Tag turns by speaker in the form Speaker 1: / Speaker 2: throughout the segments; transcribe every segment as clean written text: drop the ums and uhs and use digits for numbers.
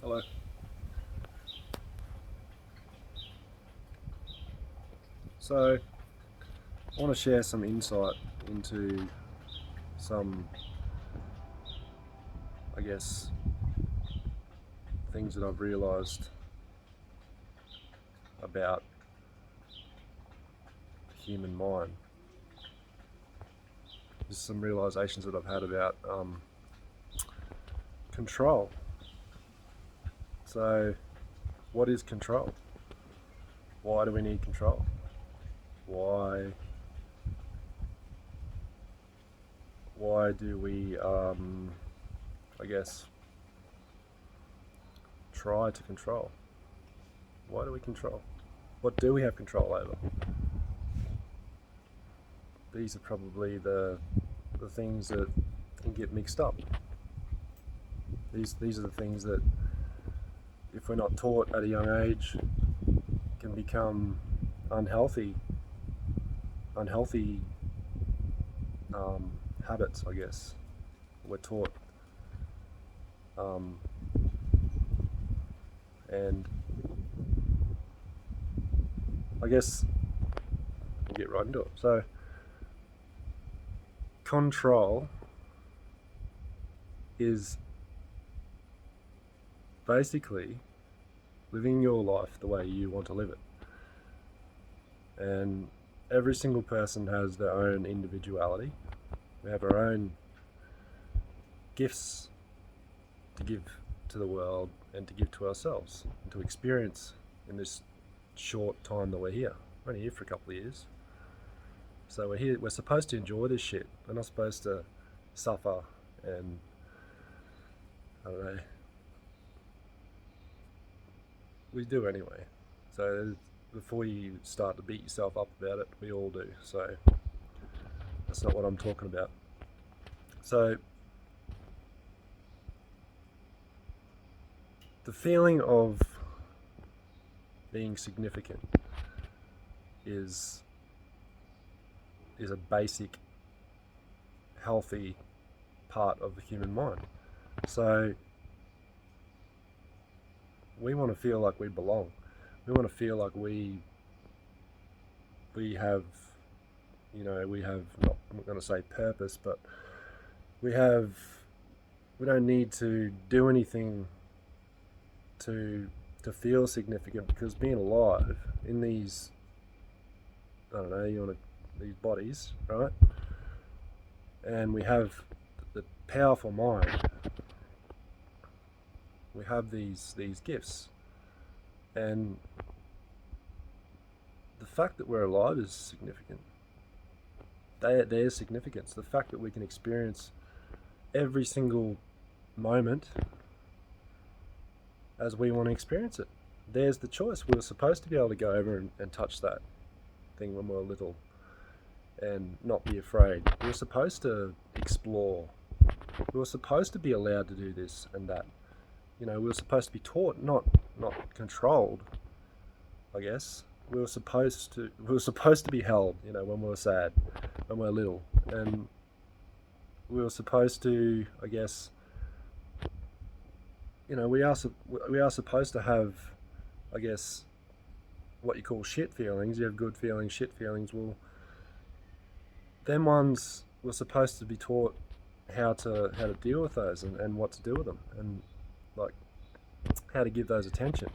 Speaker 1: Hello. So, I want to share some insight into some, I guess, things that I've realised about the human mind. There's some realisations that I've had about control. So, what is control? Why do we need control? Why? Why do we, I guess, try to control? Why do we control? What do we have control over? These are probably the things that can get mixed up. These are the things that, if we're not taught at a young age, can become unhealthy habits, I guess. We're taught, and I guess we'll get right into it. So, control is basically living your life the way you want to live it. And every single person has their own individuality. We have our own gifts to give to the world and to give to ourselves and to experience in this short time that we're here. We're only here for a couple of years. So we're supposed to enjoy this shit. We're not supposed to suffer and, I don't know, we do anyway. So before you start to beat yourself up about it, we all do. So that's not what I'm talking about. So the feeling of being significant is a basic, healthy part of the human mind. So we want to feel like we belong. We want to feel like we have, we have, not, I'm not going to say purpose, but we don't need to do anything to feel significant, because being alive in these, I don't know, these bodies, right? And we have the powerful mind. We have these gifts, and the fact that we're alive is significant. There's significance. The fact that we can experience every single moment as we want to experience it. There's the choice. We were supposed to be able to go over and touch that thing when we were little and not be afraid. We were supposed to explore. We were supposed to be allowed to do this and that. We were supposed to be taught, not controlled, I guess. We were supposed to be held, when we were sad, when we were little. And we were supposed to, I guess, we are supposed to have, I guess, what you call shit feelings. You have good feelings, shit feelings. Well, them ones we're supposed to be taught how to deal with those and what to do with them, and like how to give those attention,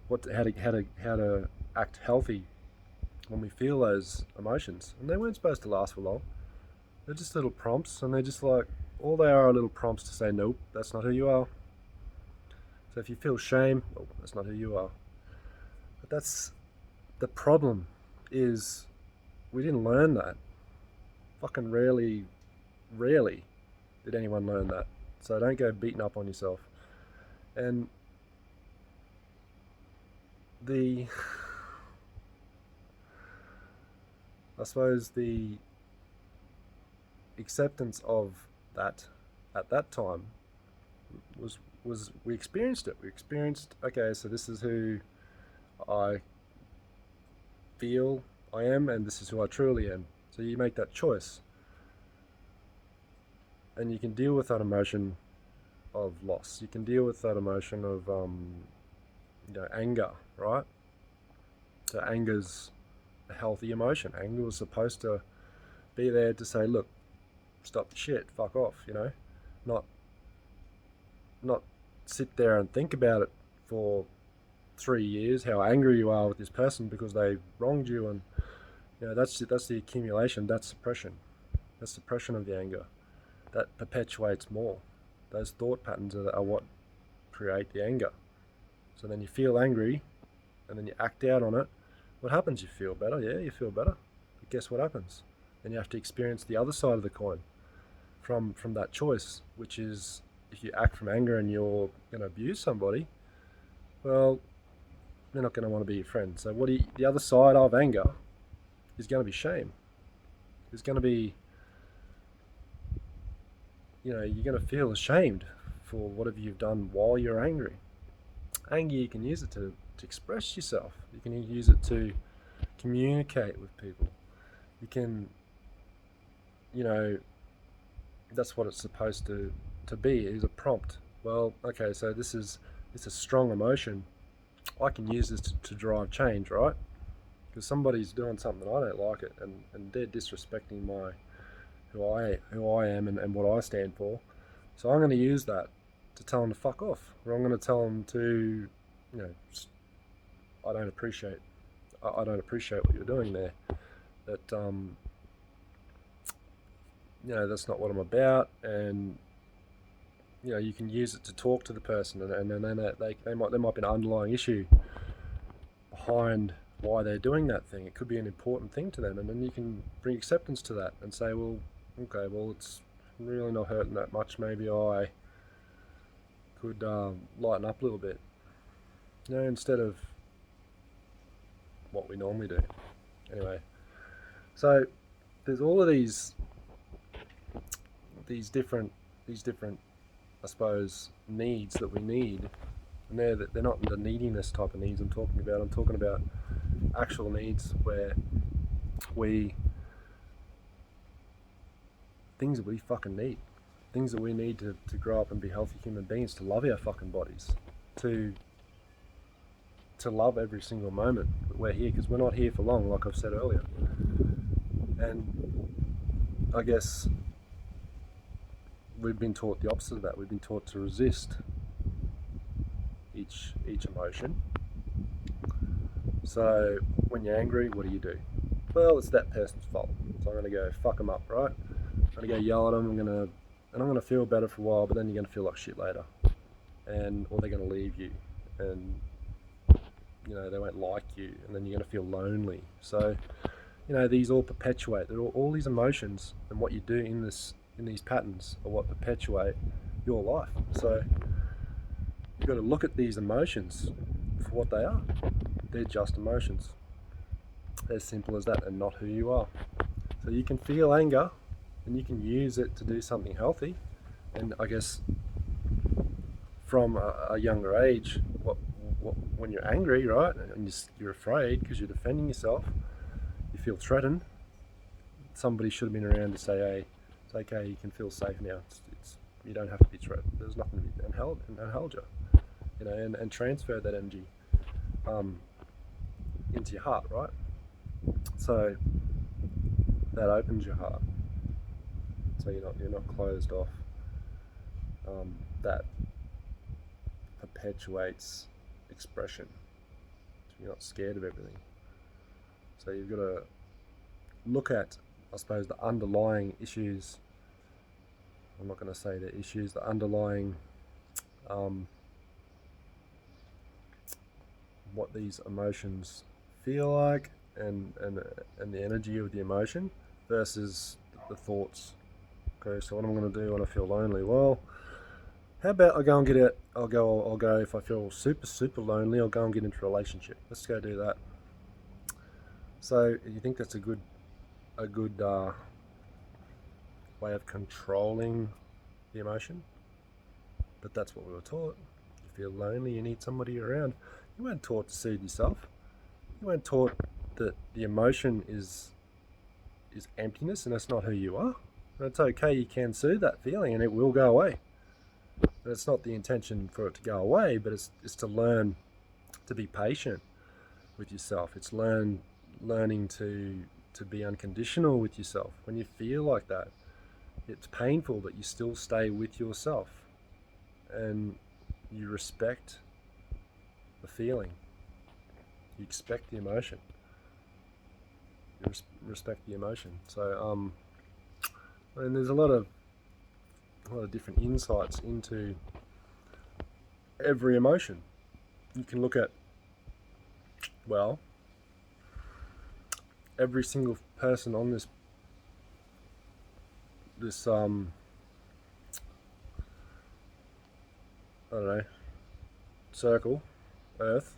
Speaker 1: how to act healthy when we feel those emotions. And they weren't supposed to last for long. They're just little prompts, and they're just like, all they are little prompts to say, nope, that's not who you are. So if you feel shame, oh, that's not who you are. But that's the problem, is we didn't learn that. Fucking rarely did anyone learn that. So don't go beating up on yourself. And I suppose the acceptance of that at that time was we experienced it. We experienced, okay, so this is who I feel I am, and this is who I truly am. So you make that choice, and you can deal with that emotion of loss. You can deal with that emotion of anger, right? So anger's a healthy emotion. Anger was supposed to be there to say, look, stop the shit, fuck off, not not sit there and think about it for 3 years, how angry you are with this person because they wronged you, and that's the accumulation. That's suppression. That's suppression of the anger. That perpetuates more. Those thought patterns are what create the anger. So then you feel angry, and then you act out on it. What happens? You feel better. Yeah, you feel better. But guess what happens? Then you have to experience the other side of the coin from that choice, which is if you act from anger and you're going to abuse somebody, well, they're not going to want to be your friend. So the other side of anger is going to be shame. It's going to be, you're going to feel ashamed for whatever you've done while you're angry. Anger, you can use it to express yourself. You can use it to communicate with people. You can, that's what it's supposed to be, is a prompt. Well, okay, so it's a strong emotion. I can use this to drive change, right? Because somebody's doing something I don't like it, and they're disrespecting who I am and what I stand for. So I'm going to use that to tell them to fuck off, or I'm going to tell them to, I don't appreciate what you're doing there. That that's not what I'm about, and you can use it to talk to the person, and then there might be an underlying issue behind why they're doing that thing. It could be an important thing to them, and then you can bring acceptance to that and say, well, okay, well, it's really not hurting that much. Maybe I could lighten up a little bit, instead of what we normally do. Anyway, so there's all of these different, I suppose, needs that we need, and they're not the neediness type of needs I'm talking about. I'm talking about actual needs where things that we fucking need, things that we need to grow up and be healthy human beings, to love our fucking bodies, to love every single moment that we're here, because we're not here for long, like I've said earlier. And I guess we've been taught the opposite of that. We've been taught to resist each emotion. So when you're angry, what do? Well, it's that person's fault, so I'm going to go fuck them up, right? I'm going to go yell at them. I'm going to feel better for a while, but then you're going to feel like shit later, or they're going to leave you, and they won't like you, and then you're going to feel lonely. So these all perpetuate. They're all these emotions, and what you do in these patterns are what perpetuate your life. So you've got to look at these emotions for what they are. They're just emotions. As simple as that, and not who you are. So you can feel anger, and you can use it to do something healthy. And I guess from a younger age, when you're angry, right, and you're afraid because you're defending yourself, you feel threatened, somebody should have been around to say, hey, it's okay, you can feel safe now. You don't have to be threatened. There's nothing to be, and held you, and transfer that energy into your heart, right? So that opens your heart. So you're not closed off. That perpetuates expression. So you're not scared of everything. So you've got to look at, I suppose, the underlying issues. I'm not going to say the issues, the underlying what these emotions feel like, and the energy of the emotion versus the thoughts. Okay, so what I'm going to do when I feel lonely? Well, how about I go and get out? I'll go if I feel super lonely. I'll go and get into a relationship. Let's go do that. So you think that's a good way of controlling the emotion? But that's what we were taught. You feel lonely, you need somebody around. You weren't taught to soothe yourself. You weren't taught that the emotion is emptiness, and that's not who you are. And it's okay, you can soothe that feeling and it will go away. And it's not the intention for it to go away, but it's to learn to be patient with yourself. It's learning to be unconditional with yourself. When you feel like that, it's painful, but you still stay with yourself and you respect the feeling. You expect the emotion. You respect the emotion. So, and there's a lot of different insights into every emotion. You can look at, well, every single person on this I don't know, circle, Earth.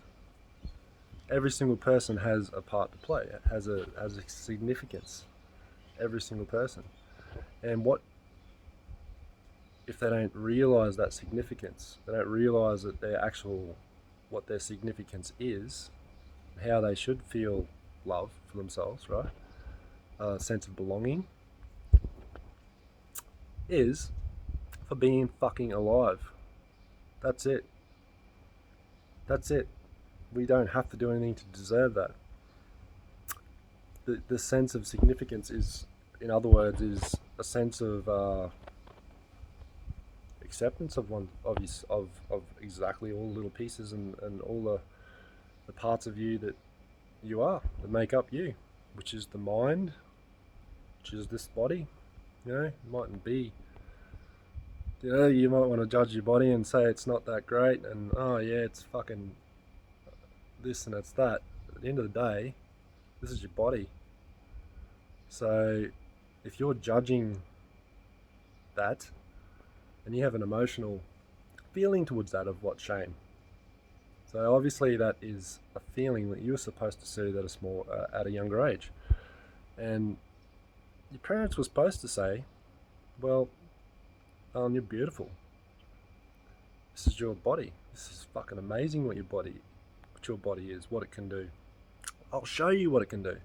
Speaker 1: Every single person has a part to play. It has a significance. Every single person. And what if they don't realize that significance? They don't realize that what their significance is, how they should feel love for themselves, right? A sense of belonging is for being fucking alive. That's it. That's it. We don't have to do anything to deserve that. The sense of significance is, in other words, is a sense of acceptance of exactly all the little pieces and all the parts of you that that make up you, which is the mind, which is this body. It mightn't be. You might want to judge your body and say it's not that great, and oh yeah, it's fucking this and it's that. At the end of the day, this is your body. So if you're judging that, and you have an emotional feeling towards that of what, shame. So obviously that is a feeling that you're supposed to soothe at a younger age. And your parents were supposed to say, well, you're beautiful. This is your body. This is fucking amazing what your body is, what it can do. I'll show you what it can do.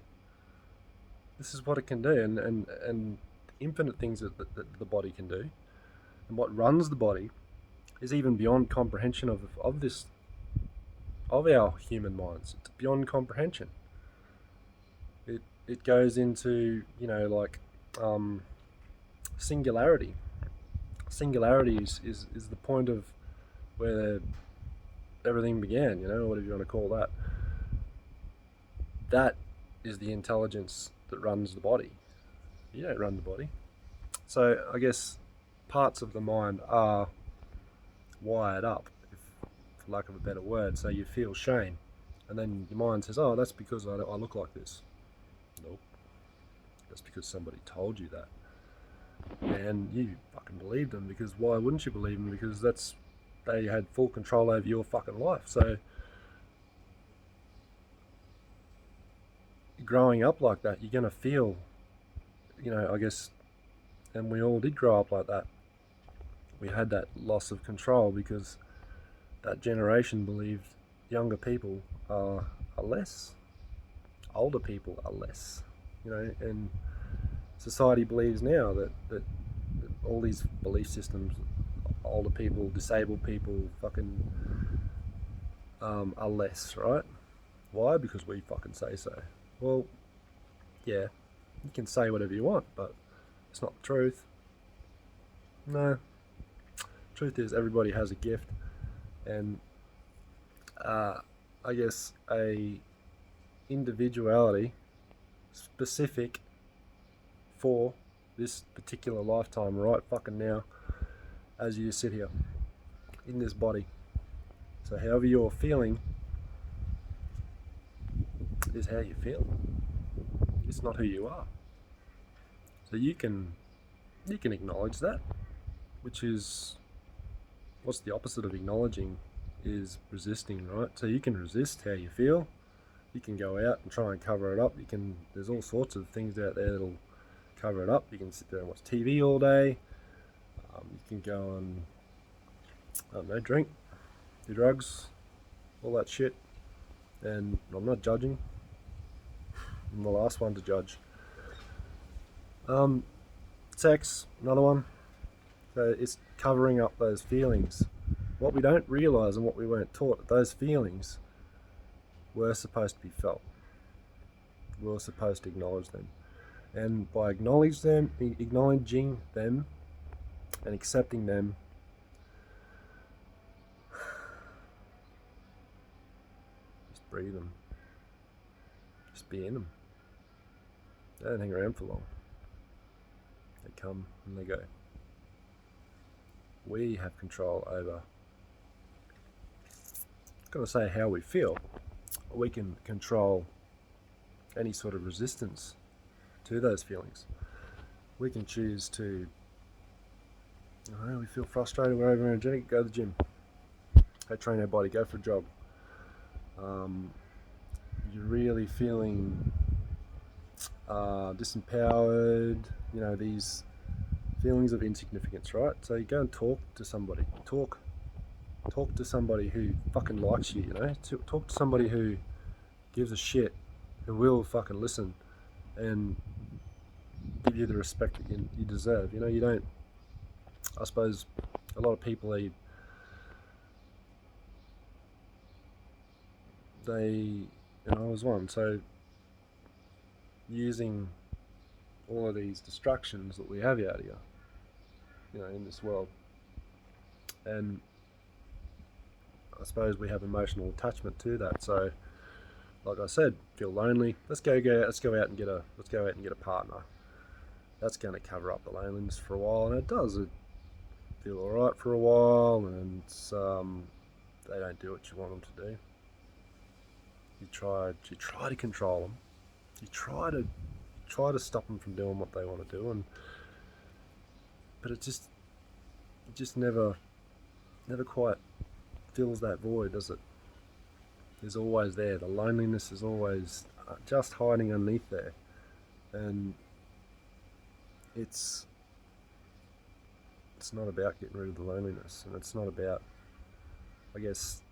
Speaker 1: This is what it can do, and infinite things that the body can do. And what runs the body is even beyond comprehension of our human minds. It's beyond comprehension. It goes into singularity. Singularity is the point of where everything began. Whatever you want to call that. That is the intelligence that runs the body. You don't run the body. So I guess parts of the mind are wired up, for lack of a better word. So you feel shame, and then your mind says, oh, that's because I look like this. Nope. That's because somebody told you that. And you fucking believed them, because why wouldn't you believe them? Because they had full control over your fucking life. So growing up like that, you're going to feel, I guess, and we all did grow up like that. We had that loss of control because that generation believed younger people are less, older people are less, and society believes now that all these belief systems, older people, disabled people, fucking are less, right? Why? Because we fucking say so. Well, yeah, you can say whatever you want, but it's not the truth. No. Truth is, everybody has a gift, and I guess a individuality specific for this particular lifetime, right fucking now, as you sit here in this body. So however you're feeling is how you feel. It's not who you are. So you can acknowledge that, which is, what's the opposite of acknowledging is resisting, right? So you can resist how you feel. You can go out and try and cover it up. There's all sorts of things out there that'll cover it up. You can sit there and watch TV all day. You can go and, I don't know, drink, do drugs, all that shit. And I'm not judging. I'm the last one to judge. Sex, another one. So it's covering up those feelings. What we don't realise and what we weren't taught, those feelings were supposed to be felt. We were supposed to acknowledge them. And by acknowledging them and accepting them, just breathe them. Just be in them. They don't hang around for long. They come and they go. We have control over, I'm going to say how we feel. We can control any sort of resistance to those feelings. We can choose to, we feel frustrated, we're over energetic, go to the gym. Go train our body, go for a jog. You're really feeling disempowered, these feelings of insignificance, right? So you go and talk to somebody. Talk to somebody who fucking likes you, Talk to somebody who gives a shit and will fucking listen and give you the respect that you deserve. You don't, I suppose a lot of people, I was one, so using all of these distractions that we have out here, in this world, and I suppose we have emotional attachment to that. So, like I said, feel lonely. Let's go out and get a partner. That's going to cover up the loneliness for a while, and it does. It feel all right for a while, and they don't do what you want them to do. You try to control them. You try to stop them from doing what they want to do, but it just never quite fills that void, does it? It's always there. The loneliness is always just hiding underneath there, and it's not about getting rid of the loneliness, and it's not about, I guess,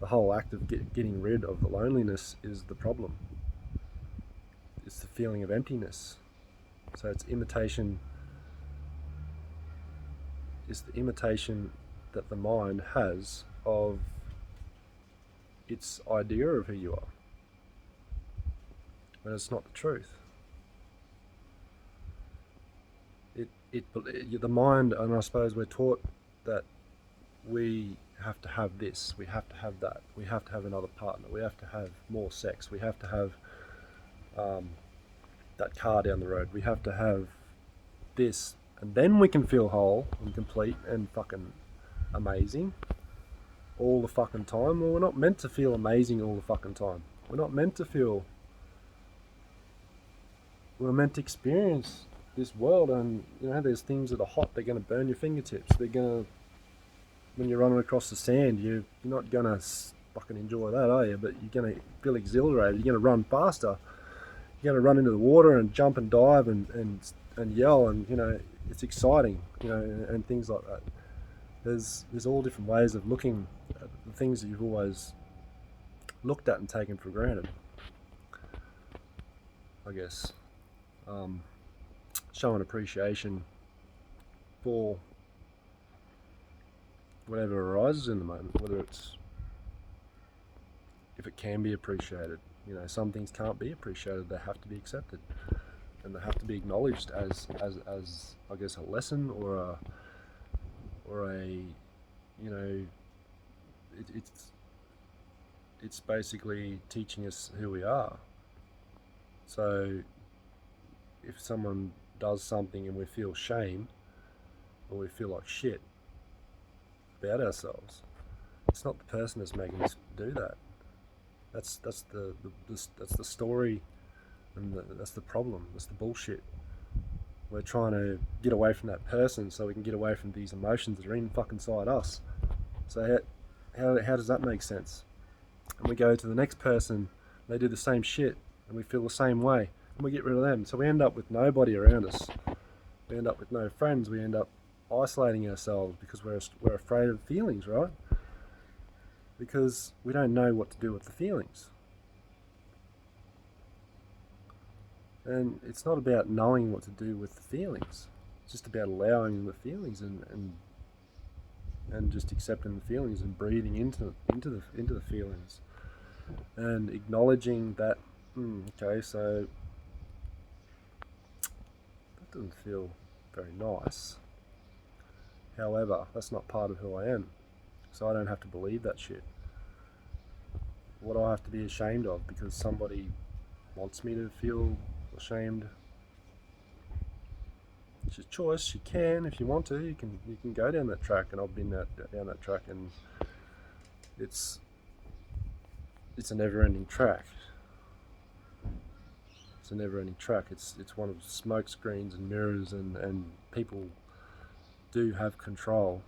Speaker 1: the whole act of getting rid of the loneliness is the problem. It's the feeling of emptiness. So it's the imitation that the mind has of its idea of who you are, when it's not the truth. The mind, and I suppose we're taught that we have to have this, we have to have that, we have to have another partner, we have to have more sex, we have to have that car down the road, we have to have this, and then we can feel whole and complete and fucking amazing all the fucking time. Well, we're not meant to feel amazing all the fucking time. We're not meant to feel, we're meant to experience this world, and there's things that are hot, they're going to burn your fingertips, they're going to, when you're running across the sand, you're not going to fucking enjoy that, are you? But you're going to feel exhilarated, you're going to run faster, you're going to run into the water and jump and dive and yell, and it's exciting, and things like that. There's all different ways of looking at the things that you've always looked at and taken for granted, I guess. Showing appreciation for whatever arises in the moment, whether it's, if it can be appreciated. Some things can't be appreciated, they have to be accepted, and they have to be acknowledged as I guess a lesson or a it's basically teaching us who we are. So if someone does something and we feel shame or we feel like shit about ourselves, it's not the person that's making us do that. That's the story, and that's the problem. That's the bullshit. We're trying to get away from that person so we can get away from these emotions that are in fucking inside us. So how does that make sense? And we go to the next person, they do the same shit, and we feel the same way, and we get rid of them. So we end up with nobody around us. We end up with no friends. We end up isolating ourselves because we're afraid of feelings, right? Because we don't know what to do with the feelings. And it's not about knowing what to do with the feelings. just about allowing the feelings and just accepting the feelings and breathing into the feelings and acknowledging that. Okay, so that doesn't feel very nice. However, that's not part of who I am, so I don't have to believe that shit. What do I have to be ashamed of because somebody wants me to feel ashamed? It's your choice. You can, if you want to, you can go down that track, and I've been down that track, and it's a never-ending track. It's a never-ending track. It's one of smoke screens and mirrors, and people do have control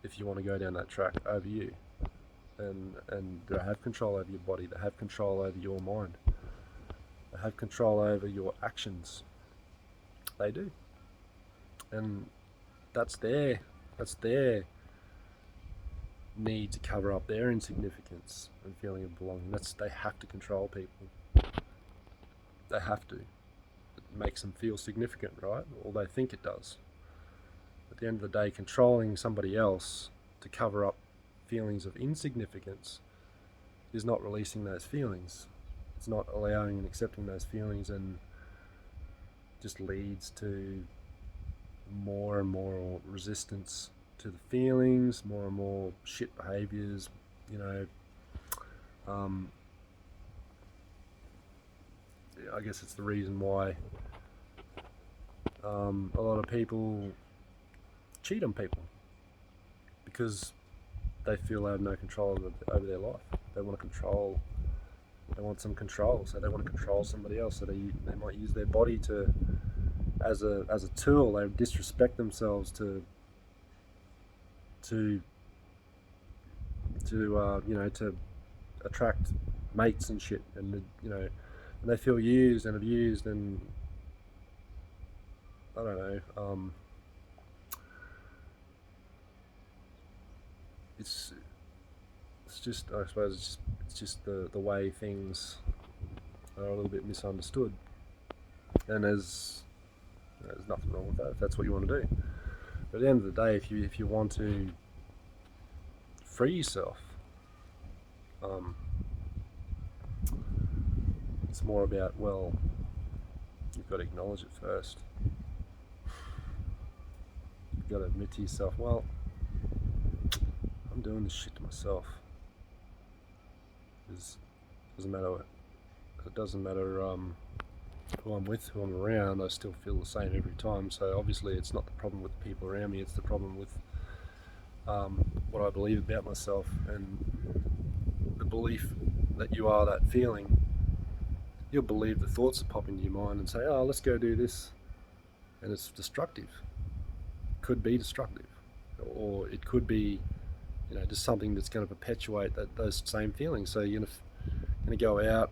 Speaker 1: if you want to go down that track over you, and they have control over your body. They have control over your mind. They have control over your actions. They do, and that's their need to cover up their insignificance and feeling of belonging. They have to control people. They have to. It makes them feel significant, right? Or they think it does. At the end of the day, controlling somebody else to cover up feelings of insignificance is not releasing those feelings. It's not allowing and accepting those feelings, and just leads to more and more resistance to the feelings, more and more shit behaviors, I guess it's the reason why a lot of people cheat on people, because they feel they have no control over their life. They want some control, so they want to control somebody else. So they might use their body as a tool. They disrespect themselves to attract mates and shit, and and they feel used and abused, and I don't know. It's just, I suppose it's just the way things are a little bit misunderstood, and there's nothing wrong with that if that's what you want to do. But at the end of the day, if you want to free yourself, it's more about, well, you've got to acknowledge it first. You've got to admit to yourself, well, I'm doing this shit to myself. It doesn't matter who I'm with, who I'm around. I still feel the same every time. So obviously it's not the problem with the people around me, it's the problem with what I believe about myself, and the belief that you are that feeling. You'll believe the thoughts that pop into your mind and say, oh, let's go do this, and it's destructive. Could be destructive, or it could be just something that's going to perpetuate those same feelings. So you're going to go out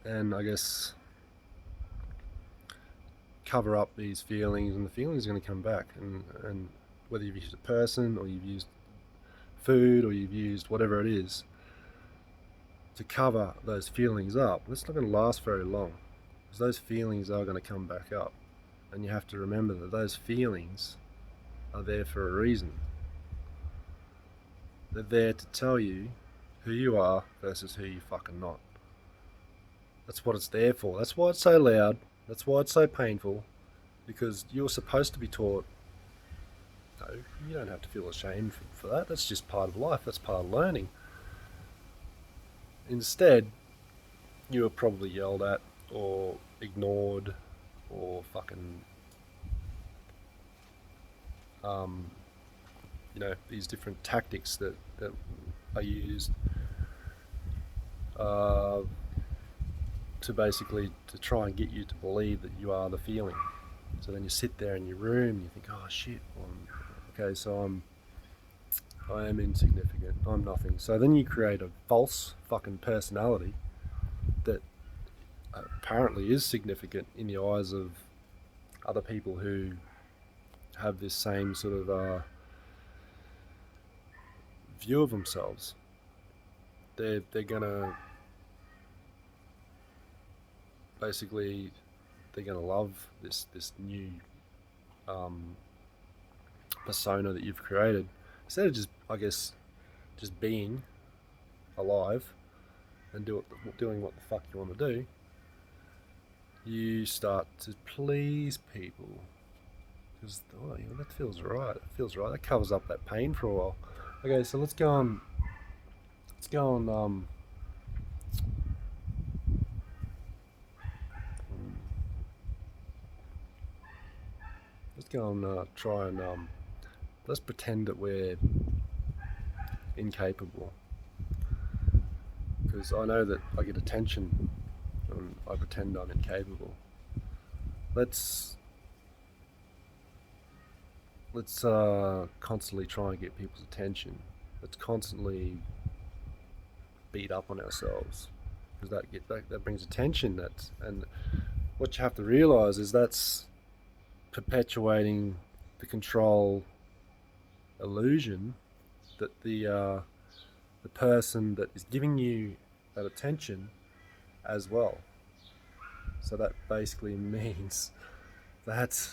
Speaker 1: and I guess cover up these feelings, and the feelings are going to come back, and whether you've used a person or you've used food or you've used whatever it is to cover those feelings up, it's not going to last very long, because those feelings are going to come back up. And you have to remember that those feelings are there for a reason. They're there to tell you who you are versus who you fucking not. That's what it's there for. That's why it's so loud. That's why it's so painful. Because you're supposed to be taught, no, you don't have to feel ashamed for that. That's just part of life. That's part of learning. Instead, you were probably yelled at or ignored or fucking these different tactics that are used to basically to try and get you to believe that you are the feeling. So then you sit there in your room and you think, oh shit, okay, so I am insignificant, I'm nothing. So then you create a false fucking personality that apparently is significant in the eyes of other people who have this same sort of view of themselves. They're gonna basically they're going to love this new um, persona that you've created. Instead of just, I guess, just being alive and doing what the fuck you want to do, you start to please people because that feels right. It feels right. That covers up that pain for a while. Okay, so let's go on. Let's go on. Let's go and try and let's pretend that we're incapable because I know that I get attention and I pretend I'm incapable. Let's constantly try and get people's attention. Let's constantly beat up on ourselves because that brings attention. And what you have to realize is that's perpetuating the control illusion that the person that is giving you that attention as well. So that basically means that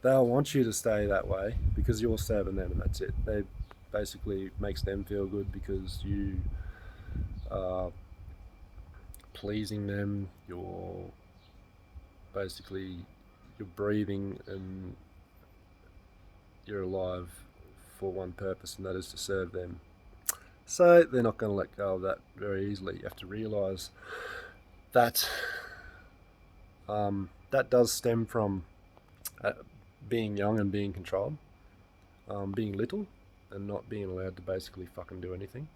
Speaker 1: they'll want you to stay that way because you're serving them, and that's it. They basically makes them feel good because you are pleasing them. You're breathing and you're alive for one purpose, and that is to serve them. So they're not going to let go of that very easily. You have to realise that that does stem from being young and being controlled, being little and not being allowed to basically fucking do anything.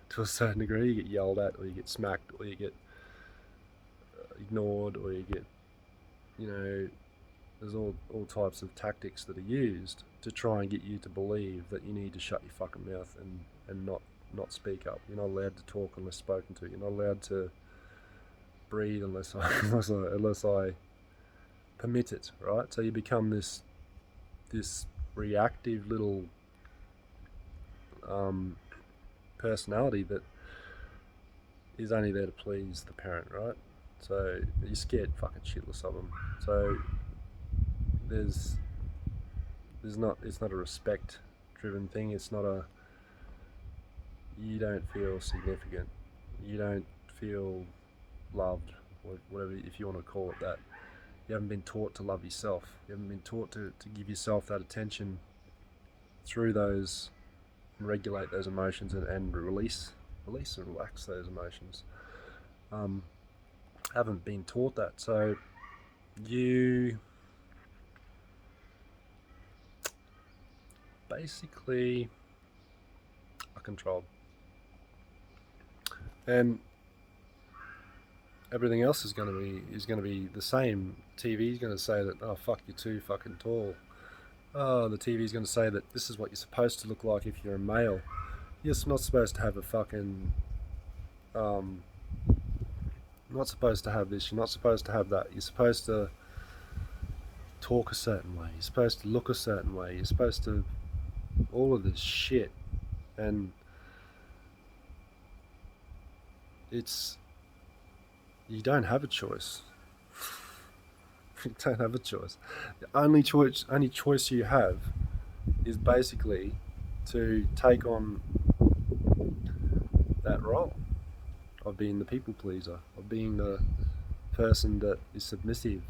Speaker 1: To a certain degree, you get yelled at, or you get smacked, or you get ignored, or you get, there's all types of tactics that are used to try and get you to believe that you need to shut your fucking mouth and not speak up. You're not allowed to talk unless spoken to. You're not allowed to breathe unless I permit it, right? So you become this reactive little personality that is only there to please the parent, right? So you're scared fucking shitless of them. So it's not a respect driven thing. It's not you don't feel significant. You don't feel loved, or whatever, if you want to call it that. You haven't been taught to love yourself. You haven't been taught to give yourself that attention through those and regulate those emotions and release and relax those emotions. Haven't been taught that. So you basically are controlled. And everything else is going to be the same. TV is going to say that, oh fuck, you're too fucking tall. Oh, the TV is going to say that this is what you're supposed to look like if you're a male. You're not supposed to have a fucking not supposed to have this. You're not supposed to have that. You're supposed to talk a certain way. You're supposed to look a certain way. You're supposed to all of this shit. And you don't have a choice. You don't have a choice. The only choice you have is basically to take on that role of being the people pleaser, of being the person that is submissive.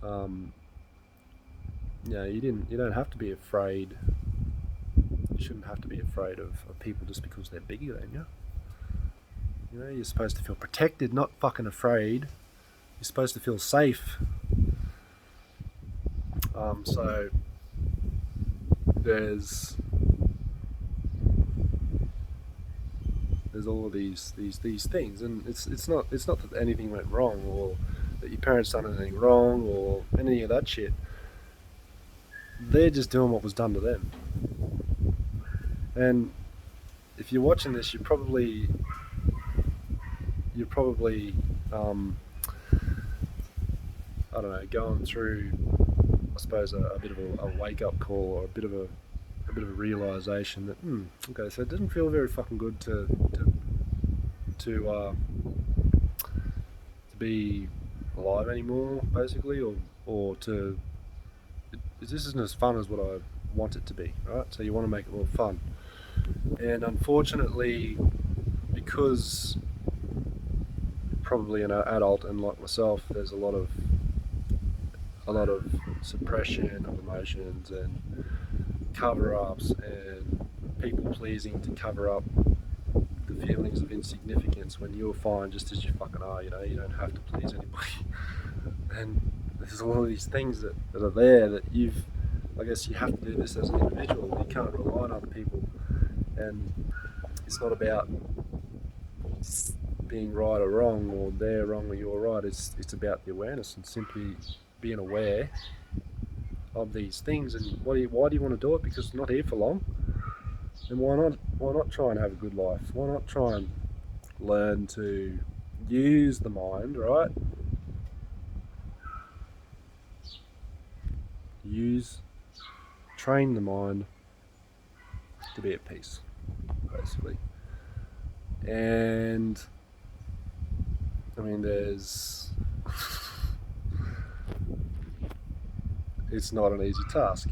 Speaker 1: You don't have to be afraid. You shouldn't have to be afraid of people just because they're bigger than you. You're supposed to feel protected, not fucking afraid. You're supposed to feel safe. So there's all of these things, and it's not that anything went wrong or that your parents done anything wrong or any of that shit. They're just doing what was done to them. And if you're watching this, you're probably I don't know, going through, I suppose, a bit of a wake up call, or a bit of a realization that okay, so it didn't feel very fucking good to to be alive anymore, basically, or to this isn't as fun as what I want it to be, right? So you want to make it more fun, and unfortunately, because probably an adult and like myself, there's a lot of suppression of emotions and cover-ups and people pleasing to cover up the feelings of insignificance when you're fine just as you fucking are. You know, you don't have to please anybody. And there's all of these things that are there that I guess you have to do this as an individual. You can't rely on other people. And it's not about being right or wrong, or they're wrong or you're right. It's about the awareness and simply being aware of these things. And why do you want to do it? Because you're not here for long. And why not try and have a good life? Why not try and learn to use the mind, right? Train the mind to be at peace, basically. And I mean, it's not an easy task.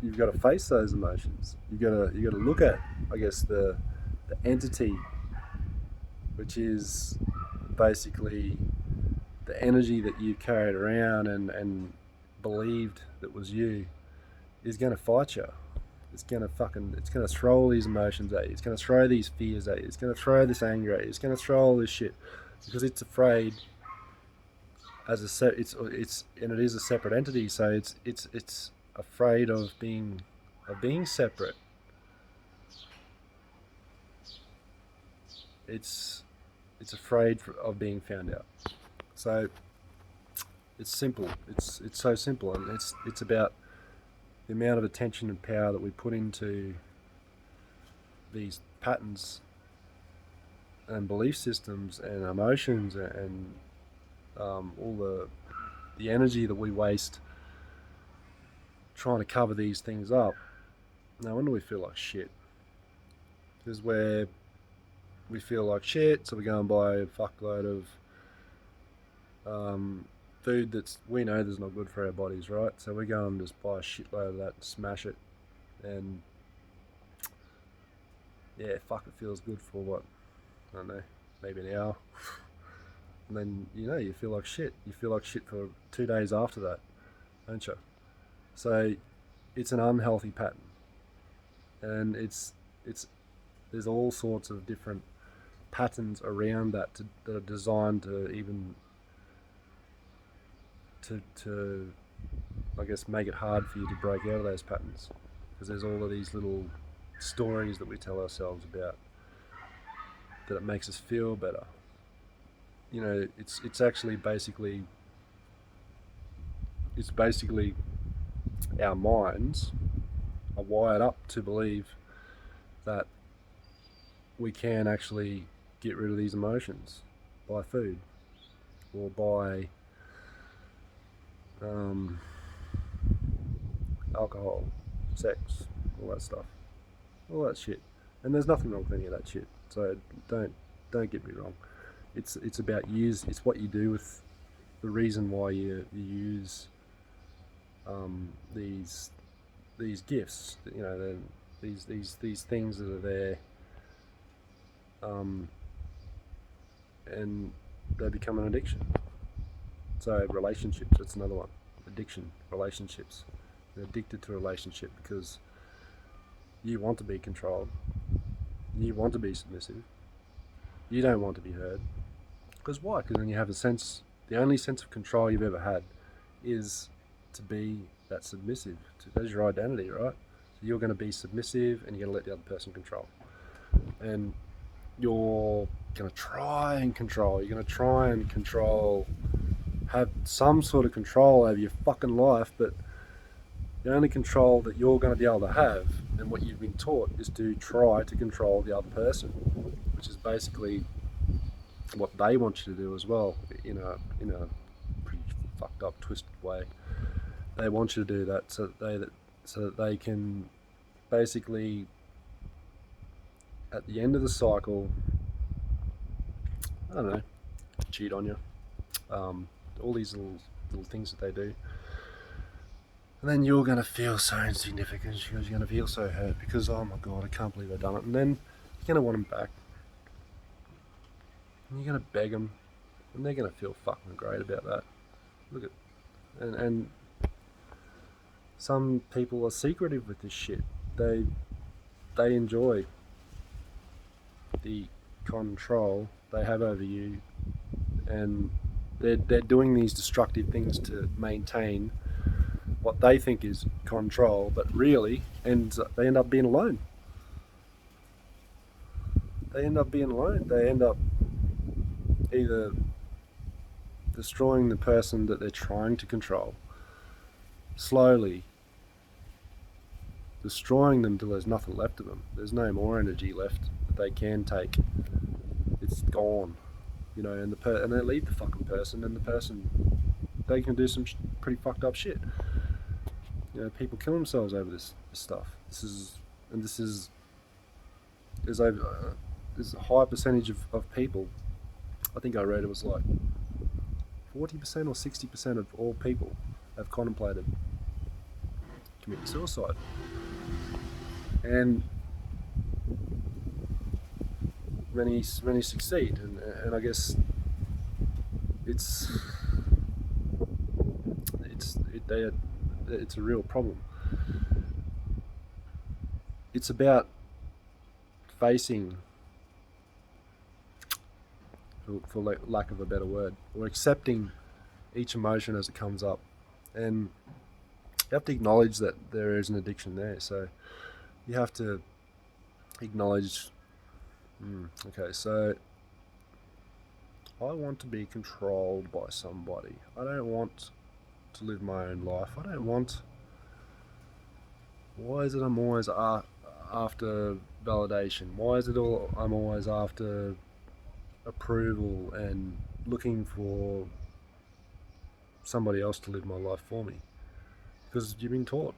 Speaker 1: You've got to face those emotions. You got to look at, I guess, the entity, which is basically the energy that you carried around and believed that was you, is going to fight you. It's going to throw all these emotions at you. It's going to throw these fears at you. It's going to throw this anger at you. It's going to throw all this shit because it's afraid. It is a separate entity, so it's afraid of being separate. It's afraid of being found out. So it's simple. It's so simple, and it's about the amount of attention and power that we put into these patterns and belief systems and emotions and all the energy that we waste trying to cover these things up. No wonder we feel like shit. Because we feel like shit, so we go and buy a fuckload of food we know that's not good for our bodies, right? So we go and just buy a shitload of that and smash it, and yeah, fuck, it feels good for what, I don't know, maybe an hour. And then, you feel like shit. You feel like shit for 2 days after that, don't you? So it's an unhealthy pattern, and there's all sorts of different patterns around that that are designed to even to I guess make it hard for you to break out of those patterns, because there's all of these little stories that we tell ourselves about that it makes us feel better. It's actually basically our minds are wired up to believe that we can actually get rid of these emotions by food or by alcohol, sex, all that stuff, all that shit. And there's nothing wrong with any of that shit. So don't get me wrong. It's about it's what you do with the reason why you use these gifts. These things that are there, and they become an addiction. So relationships, that's another one. Addiction, relationships. You're addicted to a relationship because you want to be controlled. You want to be submissive. You don't want to be heard. Because why? Because then you have the only sense of control you've ever had is to be that submissive. That's your identity, right? So you're going to be submissive and you're going to let the other person control. And you're going to try and control. You're going to try and control, have some sort of control over your fucking life, but the only control that you're going to be able to have and what you've been taught is to try to control the other person, which is basically what they want you to do as well, in a pretty fucked up, twisted way. They want you to do that so that they can basically, at the end of the cycle, I don't know, cheat on you, all these little things that they do. And then you're going to feel so insignificant. You're going to feel so hurt because, oh my God, I can't believe I've done it. And then you're going to want them back. And you're going to beg them. And they're going to feel fucking great about that. Look at... And some people are secretive with this shit. They enjoy the control they have over you. And they're doing these destructive things to maintain what they think is control, but really they end up being alone. They end up either destroying the person that they're trying to control, slowly destroying them till there's nothing left of them. There's no more energy left that they can take. It's gone, and they leave the fucking person, and the person, they can do some pretty fucked up shit. People kill themselves over this stuff. There's a high percentage of people. I think I read it was like 40% or 60% of all people have contemplated committing suicide. And many succeed, and I guess it's a real problem. It's about facing, for lack of a better word, or accepting each emotion as it comes up. And you have to acknowledge that there is an addiction there. So you have to acknowledge, okay, so I want to be controlled by somebody. I don't want to live my own life. I don't want... Why is it I'm always after validation? Why is it I'm always after approval and looking for somebody else to live my life for me? Because you've been taught.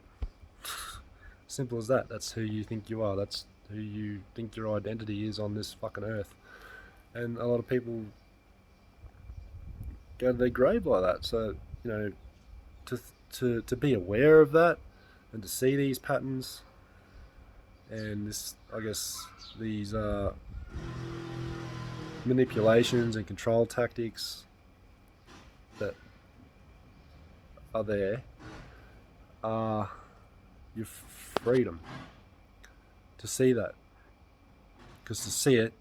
Speaker 1: Simple as that. That's who you think you are. That's who you think your identity is on this fucking earth. And a lot of people go to their grave like that. So, to be aware of that and to see these patterns and these manipulations and control tactics that are there are your freedom to see that. Because to see it,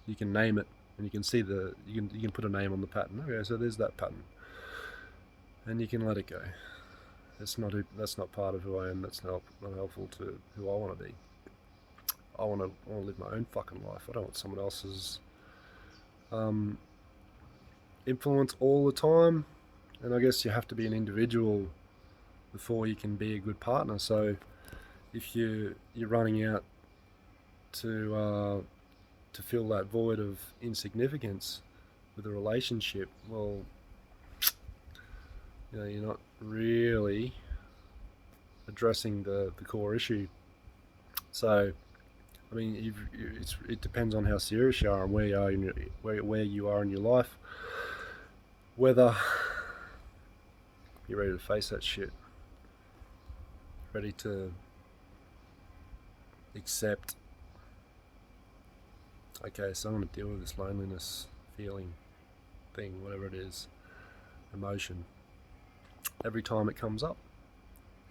Speaker 1: you can name it, and you can see you can put a name on the pattern. Okay, so there's that pattern, and you can let it go. That's not part of who I am. That's not helpful to who I want to be. I want to live my own fucking life. I don't want someone else's influence all the time. And I guess you have to be an individual before you can be a good partner. So if you're running out to fill that void of insignificance with a relationship, well, you're not really addressing the core issue. So, I mean, it depends on how serious you are and where you are in your life, whether you're ready to face that shit, ready to accept, okay, so I'm going to deal with this loneliness feeling thing, whatever it is, emotion, every time it comes up.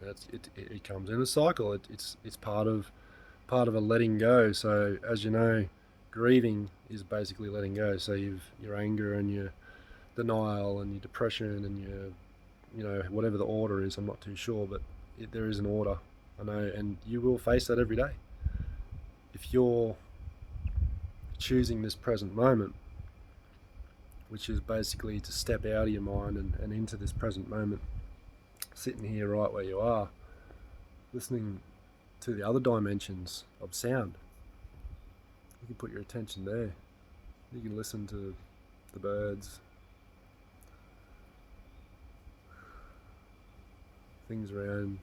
Speaker 1: It comes in a cycle. It's part of a letting go. So as you know, grieving is basically letting go. So your anger and your denial and your depression and your whatever the order is, I'm not too sure, but there is an order, I know, and you will face that every day. If you're choosing this present moment, which is basically to step out of your mind and into this present moment, sitting here right where you are, listening to the other dimensions of sound. You can put your attention there. You can listen to the birds, things around.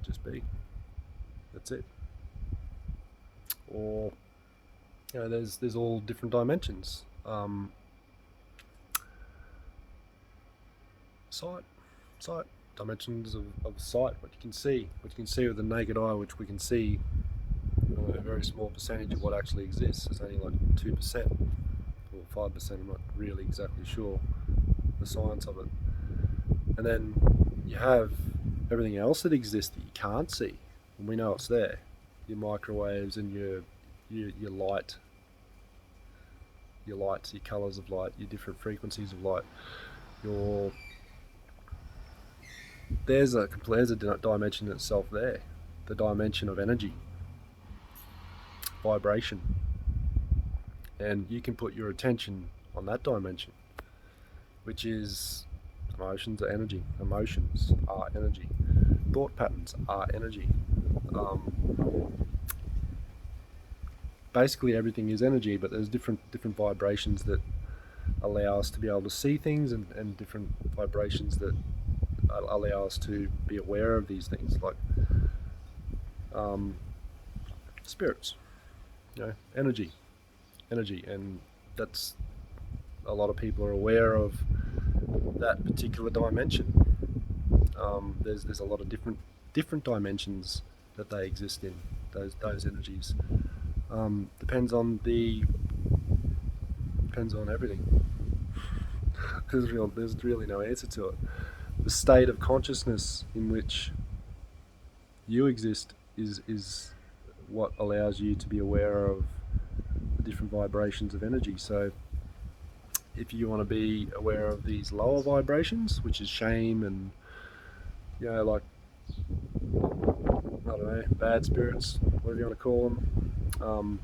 Speaker 1: Just be. That's it. or there's all different dimensions. Sight dimensions of sight, what you can see with the naked eye, which we can see a very small percentage of what actually exists. It's only like 2% or 5%. I'm not really exactly sure the science of it. And then you have everything else that exists that you can't see, and we know it's there. Your microwaves and your light, your lights, your colours of light, your different frequencies of light. There's a dimension itself there, the dimension of energy, vibration, and you can put your attention on that dimension, which is emotions are energy. Emotions are energy. Thought patterns are energy. Basically everything is energy, but there's different vibrations that allow us to be able to see things, and different vibrations that allow us to be aware of these things, like spirits, energy, and that's, a lot of people are aware of that particular dimension. There's a lot of different dimensions that they exist in, those energies. Depends on everything. There's really no answer to it. The state of consciousness in which you exist is what allows you to be aware of the different vibrations of energy. So if you want to be aware of these lower vibrations, which is shame and like, I don't know, bad spirits, whatever you want to call them,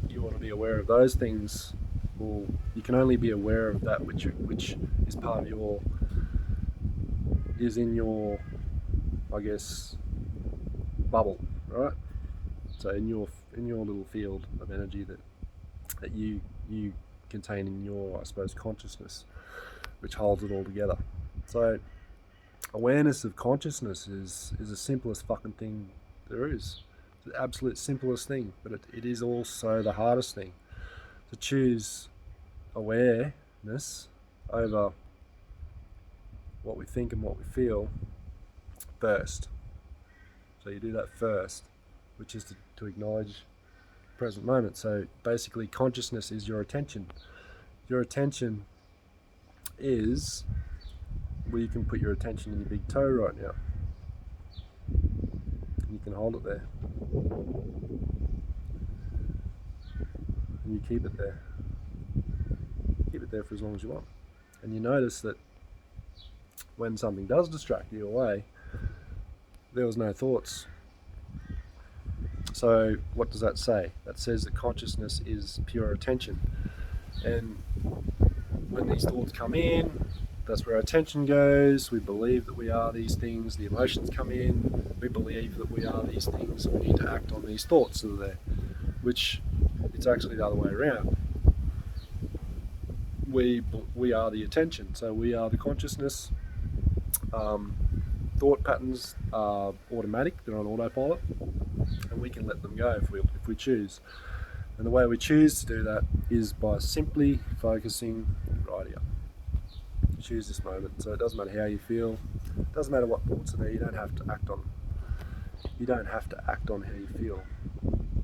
Speaker 1: you want to be aware of those things. Well, you can only be aware of that which is part of your, is in your, I guess, bubble, right? So in your little field of energy that you contain in your, I suppose, consciousness, which holds it all together. So awareness of consciousness is the simplest fucking thing there is. It's the absolute simplest thing, but it is also the hardest thing. To choose awareness over what we think and what we feel first. So you do that first, which is to acknowledge the present moment. So basically consciousness is your attention. Your attention is where you can put your attention in your big toe right now. You can hold it there. And you keep it there. Keep it there for as long as you want. And you notice that when something does distract you away, there was no thoughts. So what does that say? That says that consciousness is pure attention. And when these thoughts come in, that's where our attention goes. We believe that we are these things. The emotions come in. We believe that we are these things. We need to act on these thoughts that are there, which it's actually the other way around. We are the attention, so we are the consciousness. Thought patterns are automatic; they're on autopilot, and we can let them go if we choose. And the way we choose to do that is by simply focusing right here. Choose this moment. So it doesn't matter how you feel. It doesn't matter what thoughts are there. You don't have to act on. You don't have to act on how you feel,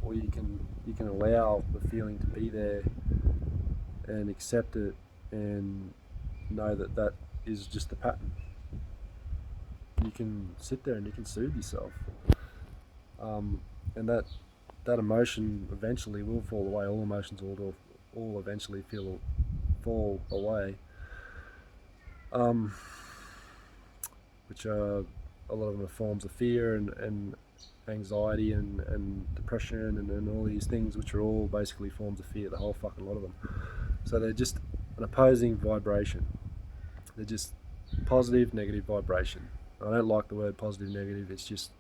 Speaker 1: or you can allow the feeling to be there and accept it and know that that is just the pattern. You can sit there and you can soothe yourself, and that emotion eventually will fall away. All emotions will eventually fall away, which are, a lot of them are forms of fear and anxiety and depression and all these things, which are all basically forms of fear, the whole fucking lot of them. So they're just an opposing vibration. They're just positive, negative vibration. I don't like the word positive, negative. It's just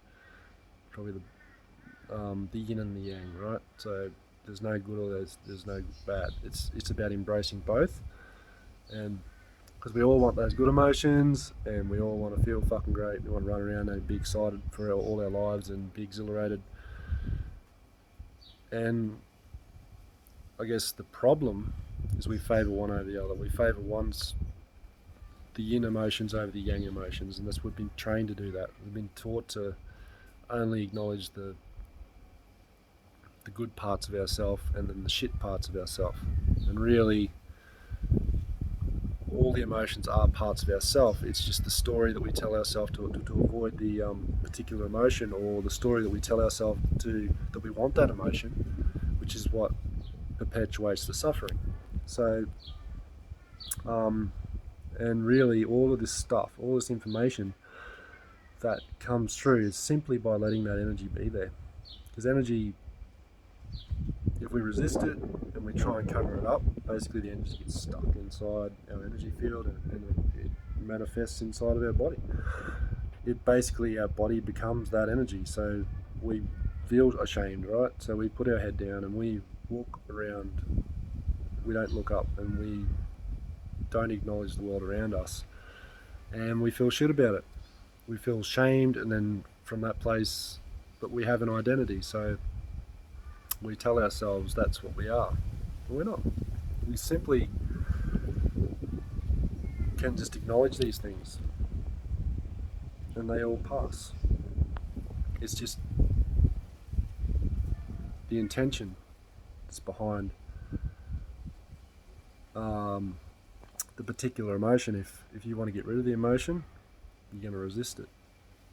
Speaker 1: probably the yin and the yang, right? So there's no good or there's no bad. It's about embracing both, and because we all want those good emotions and we all want to feel fucking great. We want to run around and be excited for all our lives and be exhilarated. And I guess the problem is we favour one over the other. We favour the yin emotions over the yang emotions, and that's we've been trained to do that. We've been taught to only acknowledge the good parts of ourselves and then the shit parts of ourselves. And really, all the emotions are parts of ourselves. It's just the story that we tell ourselves to avoid the particular emotion, or the story that we tell ourselves that we want that emotion, which is what perpetuates the suffering. So, and really, all of this stuff, all this information that comes through is simply by letting that energy be there. Because energy, if we resist it and we try and cover it up, basically the energy gets stuck inside our energy field, and it manifests inside of our body. It basically, our body becomes that energy. So we feel ashamed, right? So we put our head down and we walk around, we don't look up, and we don't acknowledge the world around us, and we feel shit about it. We feel shamed, and then from that place, but we have an identity, so we tell ourselves that's what we are. But we're not. We simply can just acknowledge these things, and they all pass. It's just the intention that's behind the particular emotion. If you want to get rid of the emotion, you're going to resist it.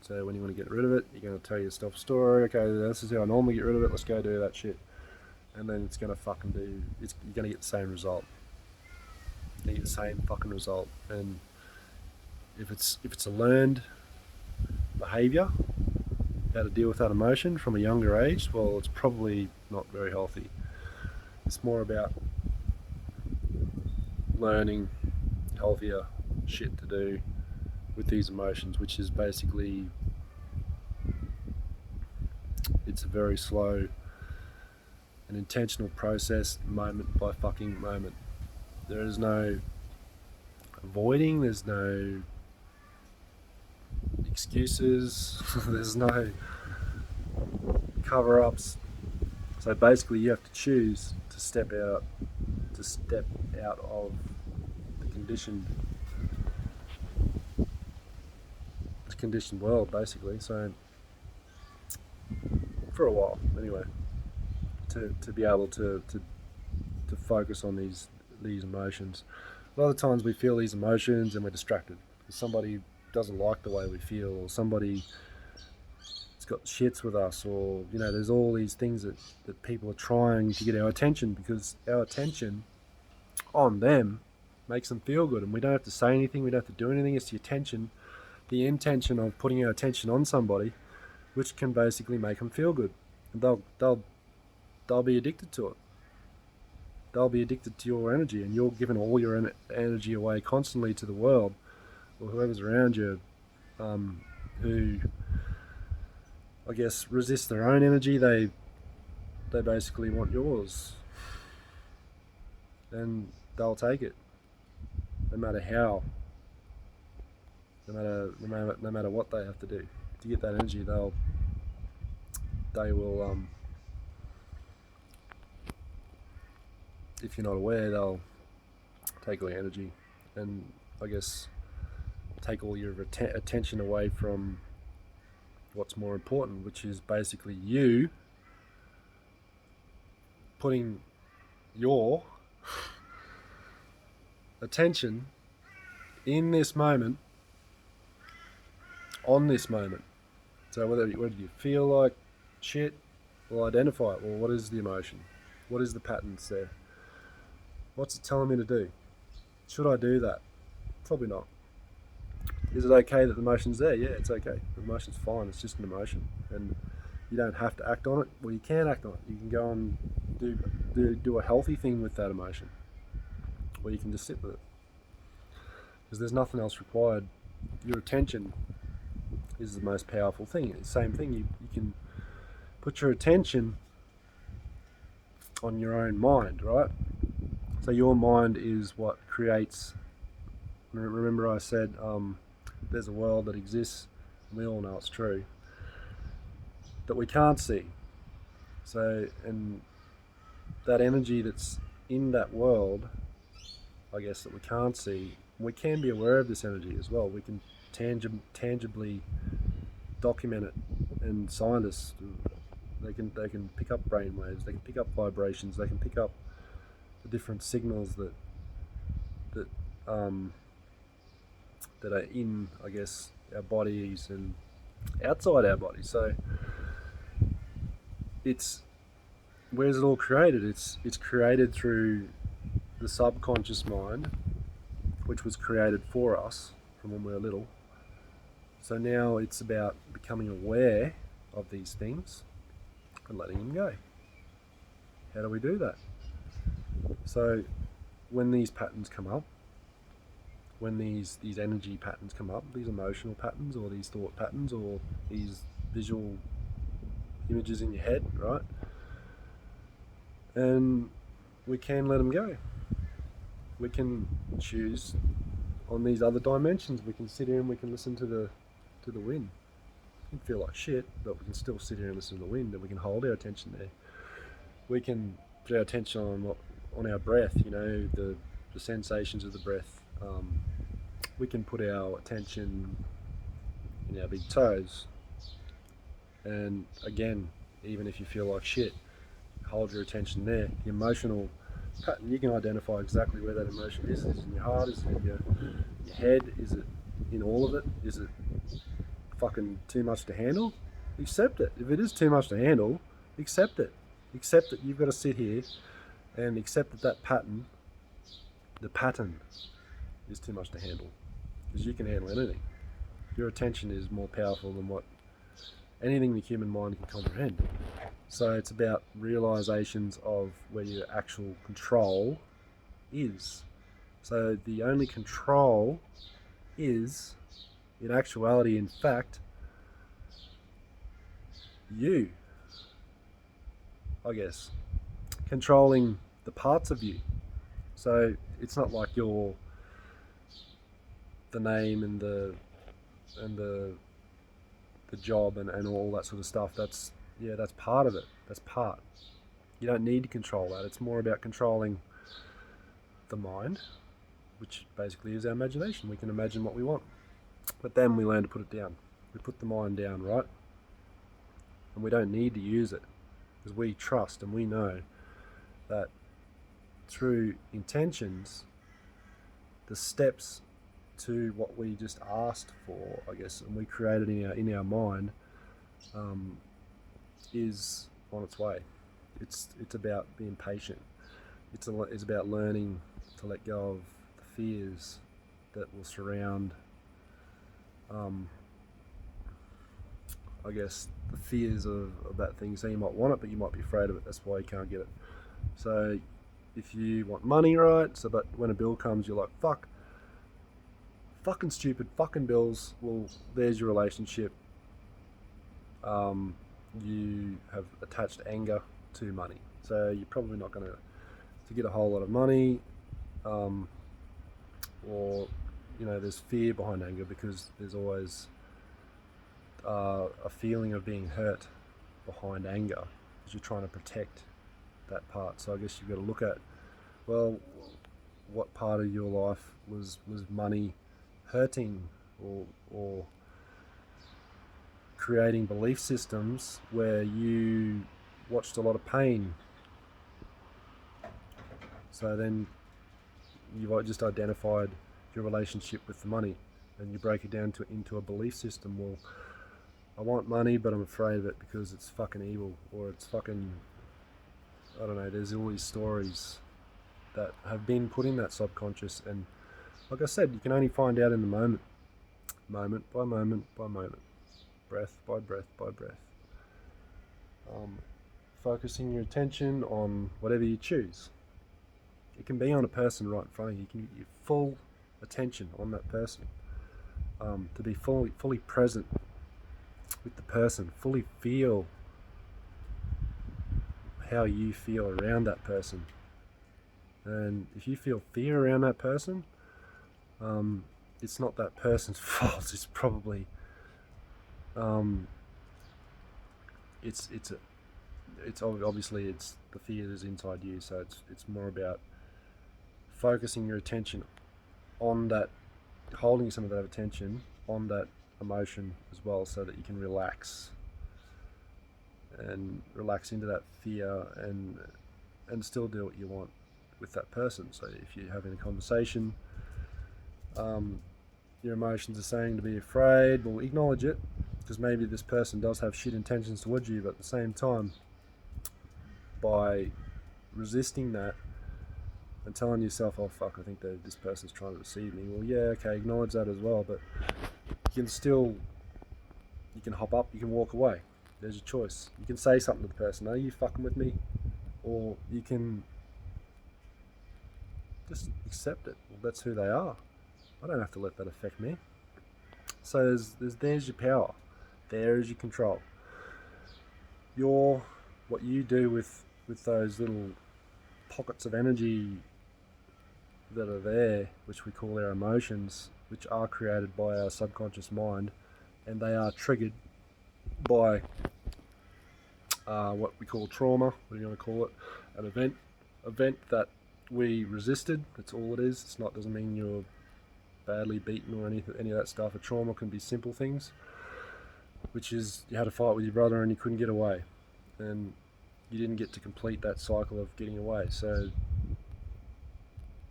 Speaker 1: So when you want to get rid of it, you're going to tell yourself a story. Okay, this is how I normally get rid of it. Let's go do that shit. And then it's going to fucking you're going to get the same result. You're going to get the same fucking result. And if it's a learned behaviour, how to deal with that emotion from a younger age, well, it's probably not very healthy. It's more about learning healthier shit to do with these emotions, which is basically, it's a very slow and intentional process, moment by fucking moment. There is no avoiding, there's no excuses, there's no cover-ups. So basically you have to choose to step out of the conditioned world, basically. So for a while anyway, to be able to focus on these emotions. A lot of times we feel these emotions and we're distracted because somebody doesn't like the way we feel, or somebody's got shits with us, or there's all these things that people are trying to get our attention, because our attention on them makes them feel good, and we don't have to say anything, we don't have to do anything. It's the intention of putting our attention on somebody, which can basically make them feel good, and they'll be addicted to it. They'll be addicted to your energy, and you're giving all your energy away constantly to the world or whoever's around you, who I guess resist their own energy. They basically want yours, and they'll take it, no matter how, no matter what they have to do to get that energy. They will, if you're not aware, they'll take all your energy, and I guess take all your attention away from what's more important, which is basically you putting your attention in this moment, on this moment. So whether you feel like shit, well, identify it. Well, what is the emotion? What is the patterns there? What's it telling me to do? Should I do that? Probably not. Is it okay that the emotion's there? Yeah, it's okay. The emotion's fine. It's just an emotion, and you don't have to act on it. Well, you can act on it. You can go and do a healthy thing with that emotion, or you can just sit with it, because there's nothing else required. Your attention is the most powerful thing. It's the same thing. You can put your attention on your own mind, right? So your mind is what creates. Remember I said there's a world that exists, and we all know it's true, that we can't see. So, and that energy that's in that world, I guess, that we can't see, we can be aware of this energy as well. We can tangibly document it, and scientists, they can pick up brain waves, they can pick up vibrations, they can pick up the different signals that um, that are in, I guess, our bodies and outside our bodies. So it's where's it all created? It's created through the subconscious mind, which was created for us from when we were little. So now it's about becoming aware of these things and letting them go. How do we do that? So when these patterns come up, when these energy patterns come up, these emotional patterns or these thought patterns or these visual images in your head, right? And we can let them go. We can choose on these other dimensions. We can sit here and we can listen to the wind. We can feel like shit, but we can still sit here and listen to the wind, and we can hold our attention there. We can put our attention on our breath, the sensations of the breath. We can put our attention in our big toes. And again, even if you feel like shit, hold your attention there. The emotional pattern, you can identify exactly where that emotion is. Is it in your heart? Is it in your head? Is it in all of it? Is it fucking too much to handle? Accept it. If it is too much to handle, accept it. Accept that you've got to sit here and accept that the pattern is too much to handle. Because you can handle anything. Your attention is more powerful than what anything the human mind can comprehend. So it's about realizations of where your actual control is. So the only control is, in actuality, in fact, you, I guess, controlling the parts of you. So it's not like you're the name and the job and all that sort of stuff. That's part of it. That's part. You don't need to control that. It's more about controlling the mind, which basically is our imagination. We can imagine what we want, but then we learn to put it down. We put the mind down, right? And we don't need to use it because we trust and we know that through intentions, the steps to what we just asked for, I guess, and we created in our mind, is on its way. It's about being patient. It's about learning to let go of the fears that will surround, I guess, the fears of that thing. So you might want it, but you might be afraid of it. That's why you can't get it. So if you want money, right? So, but when a bill comes, you're like, fucking stupid, fucking bills. Well, there's your relationship. You have attached anger to money. So you're probably not going to get a whole lot of money, or there's fear behind anger because there's always a feeling of being hurt behind anger because you're trying to protect that part. So I guess you've got to look at, well, what part of your life was money hurting or creating belief systems where you watched a lot of pain. So then you've just identified your relationship with the money, and you break it down into a belief system. Well, I want money, but I'm afraid of it because it's fucking evil, or it's fucking, I don't know, there's all these stories that have been put in that subconscious, and like I said, you can only find out in the moment by moment by moment, breath by breath by breath. Focusing your attention on whatever you choose. It can be on a person right in front of you. You can get your full attention on that person, to be fully present with the person, fully feel how you feel around that person. And if you feel fear around that person, it's not that person's fault. It's probably it's it's obviously it's the fear is inside you, so it's more about focusing your attention on that, holding some of that attention on that emotion as well, so that you can relax into that fear and still do what you want with that person. So if you're having a conversation, your emotions are saying to be afraid, well, acknowledge it, because maybe this person does have shit intentions towards you, but at the same time, by resisting that and telling yourself, oh fuck, I think that this person's trying to deceive me, well, yeah, okay, acknowledge that as well, but you can hop up, you can walk away. There's your choice. You can say something to the person, are you fucking with me? Or you can just accept it. Well, that's who they are. I don't have to let that affect me. So there's your power. There's your control. What you do with those little pockets of energy that are there, which we call our emotions, which are created by our subconscious mind, and they are triggered by what we call trauma, what do you want to call it, an event that we resisted. That's all it is. It's not, doesn't mean you're badly beaten or any of that stuff. A trauma can be simple things, which is you had a fight with your brother and you couldn't get away, and you didn't get to complete that cycle of getting away. So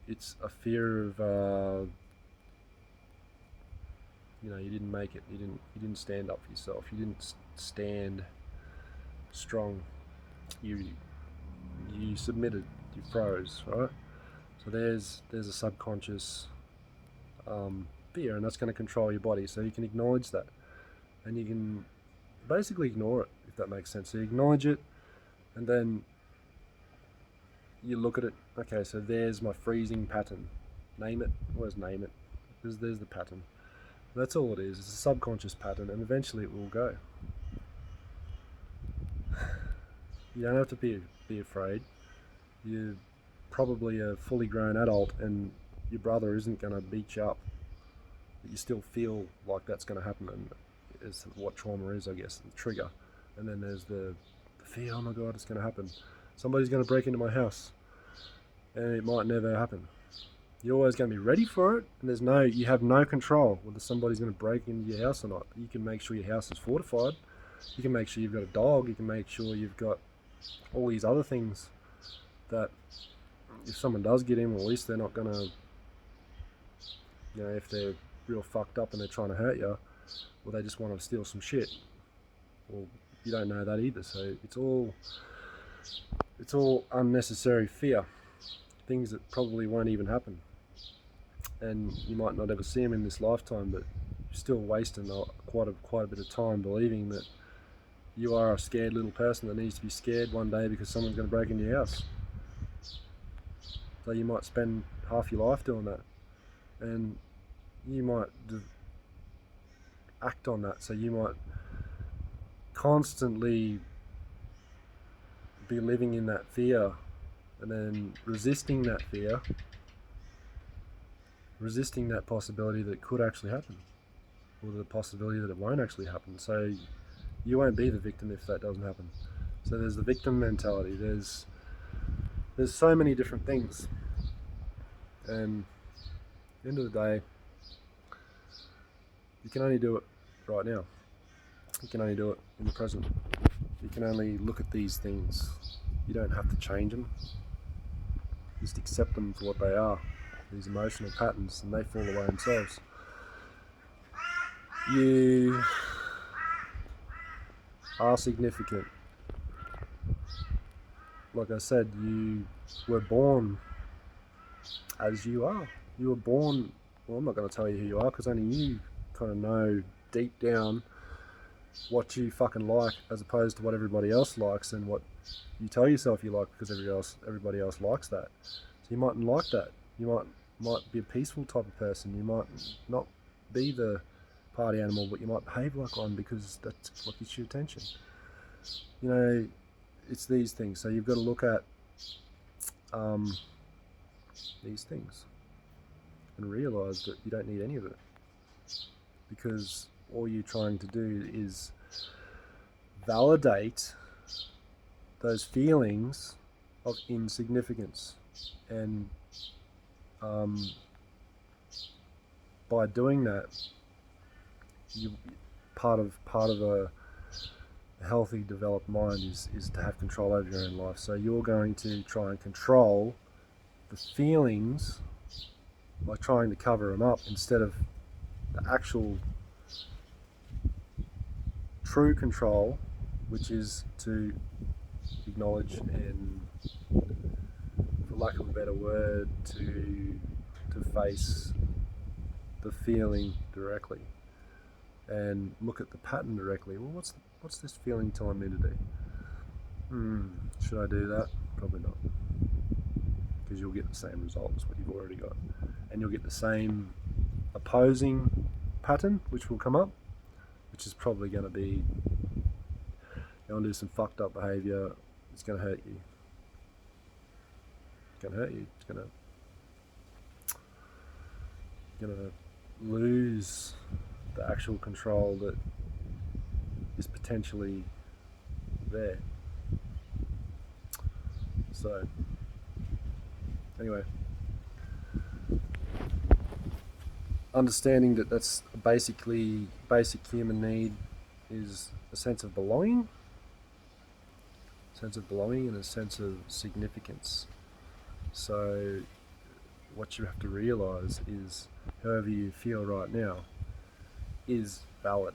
Speaker 1: it's a fear of you didn't make it. You didn't stand up for yourself. You didn't stand strong. You submitted. You froze, right? So there's a subconscious fear, and that's going to control your body. So you can acknowledge that, and you can basically ignore it, if that makes sense. So you acknowledge it, and then you look at it. Okay, so there's my freezing pattern. Name it. Always name it. There's the pattern. That's all it is. It's a subconscious pattern, and eventually it will go. You don't have to be afraid. You're probably a fully grown adult, and your brother isn't going to beat you up. But you still feel like that's going to happen, and is what trauma is, I guess, the trigger. And then there's the fear. Oh my God, it's going to happen. Somebody's going to break into my house, and it might never happen. You're always going to be ready for it, and you have no control whether somebody's going to break into your house or not. You can make sure your house is fortified. You can make sure you've got a dog. You can make sure you've got all these other things that if someone does get in, well, at least they're not going to, if they're real fucked up and they're trying to hurt you, or they just want to steal some shit. Well, you don't know that either. So it's all unnecessary fear. Things that probably won't even happen. And you might not ever see them in this lifetime, but you're still wasting quite a bit of time believing that you are a scared little person that needs to be scared one day because someone's going to break into your house. So you might spend half your life doing that, and you might act on that. So you might constantly be living in that fear, and then resisting that fear, resisting that possibility that it could actually happen, or the possibility that it won't actually happen. So you won't be the victim if that doesn't happen. So there's the victim mentality. There's so many different things, and at the end of the day, you can only do it right now. You can only do it in the present. You can only look at these things. You don't have to change them. Just accept them for what they are, these emotional patterns, and they fall away themselves. You are significant. Like I said, you were born as you are. You were born, well, I'm not going to tell you who you are, because only you kind of know deep down what you fucking like, as opposed to what everybody else likes and what you tell yourself you like, because everybody else likes that. So you mightn't like that. You might be a peaceful type of person. You might not be the party animal, but you might behave like one because that's what gets your attention. It's these things. So you've got to look at these things and realise that you don't need any of it, because all you're trying to do is validate those feelings of insignificance, and by doing that, you part of a healthy, developed mind is to have control over your own life. So you're going to try and control the feelings by trying to cover them up instead of the actual true control, which is to acknowledge and, for lack of a better word, to face the feeling directly and look at the pattern directly. Well, what's this feeling telling me to do? Should I do that? Probably not, because you'll get the same result as what you've already got, and you'll get the same opposing pattern which will come up, which is probably going to be, you're going to do some fucked up behavior. It's going to hurt you. It's going to hurt you. You're going to lose the actual control that is potentially there. So, anyway, understanding that that's basic human need is a sense of belonging, and a sense of significance. So what you have to realize is however you feel right now is valid.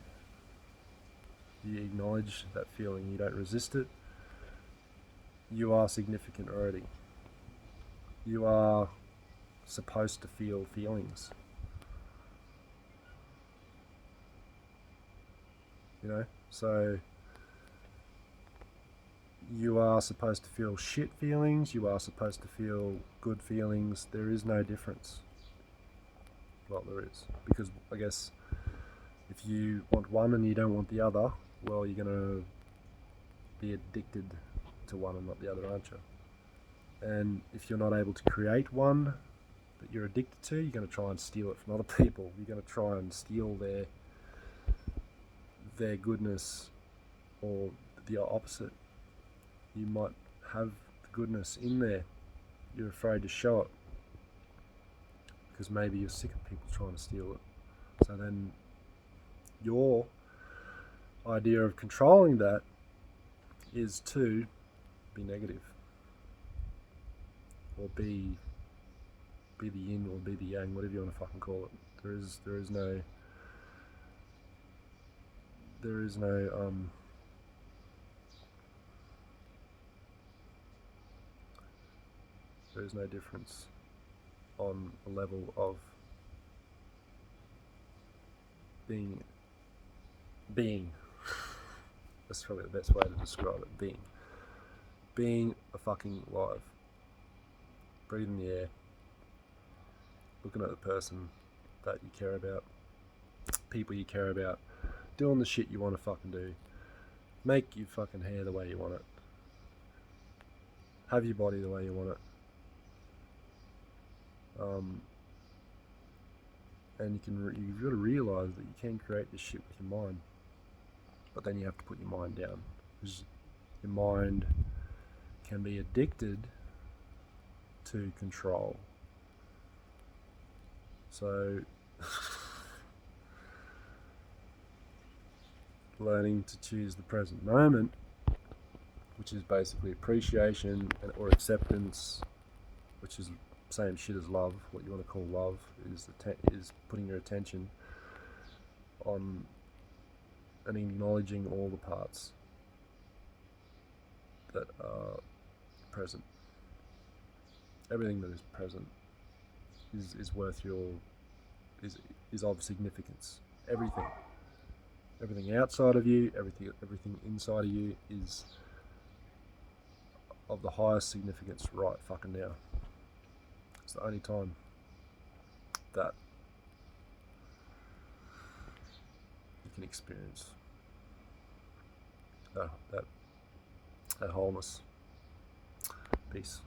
Speaker 1: You acknowledge that feeling, you don't resist it. You are significant already. You are supposed to feel feelings. So you are supposed to feel shit feelings, you are supposed to feel good feelings. There is no difference. Well, there is, because I guess if you want one and you don't want the other, well, you're going to be addicted to one and not the other, aren't you? And if you're not able to create one that you're addicted to, you're going to try and steal it from other people. You're going to try and steal their goodness, or the opposite. You might have the goodness in there. You're afraid to show it because maybe you're sick of people trying to steal it. So then your idea of controlling that is to be negative, or be the yin or be the yang, whatever you want to fucking call it. There is no difference on a level of being. That's probably the best way to describe it. Being a fucking live. Breathing the air. Looking at the person that you care about. People you care about. Doing the shit you want to fucking do. Make your fucking hair the way you want it. Have your body the way you want it. And you've got to realise that you can create this shit with your mind, but then you have to put your mind down, because your mind can be addicted to control. So learning to choose the present moment, which is basically appreciation or acceptance, which is same shit as love. What you want to call love is putting your attention on and acknowledging all the parts that are present. Everything that is present is worth is of significance. Everything outside of you, everything inside of you is of the highest significance right fucking now. It's the only time that you can experience that wholeness. Peace.